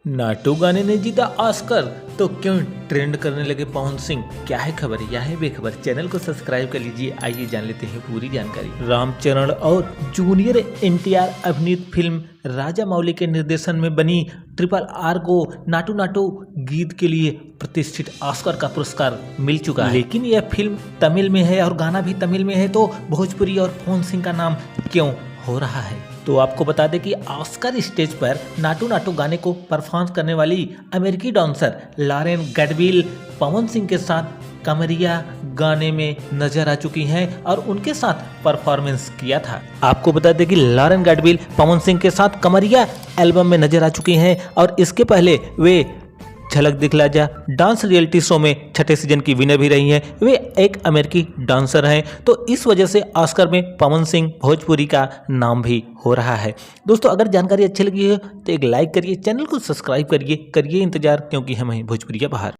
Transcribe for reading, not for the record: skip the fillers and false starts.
नाटू गाने ने जीता ऑस्कर तो क्यों ट्रेंड करने लगे पवन सिंह। क्या है खबर, यह है बेखबर। चैनल को सब्सक्राइब कर लीजिए। आइए जान लेते हैं पूरी जानकारी। रामचरण और जूनियर एनटीआर अभिनीत फिल्म राजा मौली के निर्देशन में बनी RRR को नाटू नाटू गीत के लिए प्रतिष्ठित ऑस्कर का पुरस्कार मिल चुका है। लेकिन यह फिल्म तमिल में है और गाना भी तमिल में है, तो भोजपुरी और पवन सिंह का नाम क्यों हो रहा है। तो आपको बता दें कि ऑस्कर स्टेज पर नाटू नाटू गाने को परफॉर्म करने वाली अमेरिकी डांसर लॉरेन गैडविल पवन सिंह के साथ कमरिया गाने में नजर आ चुकी हैं और उनके साथ परफॉर्मेंस किया था। आपको बता दें कि लॉरेन गैडविल पवन सिंह के साथ कमरिया एल्बम में नजर आ चुकी हैं और इसके पहले वे झलक दिखला जा डांस रियलिटी शो में छठे सीजन की विनर भी रही हैं। वे एक अमेरिकी डांसर हैं, तो इस वजह से ऑस्कर में पवन सिंह भोजपुरी का नाम भी हो रहा है। दोस्तों, अगर जानकारी अच्छी लगी है तो एक लाइक करिए, चैनल को सब्सक्राइब करिए इंतजार, क्योंकि हम हैं भोजपुरी के बाहर।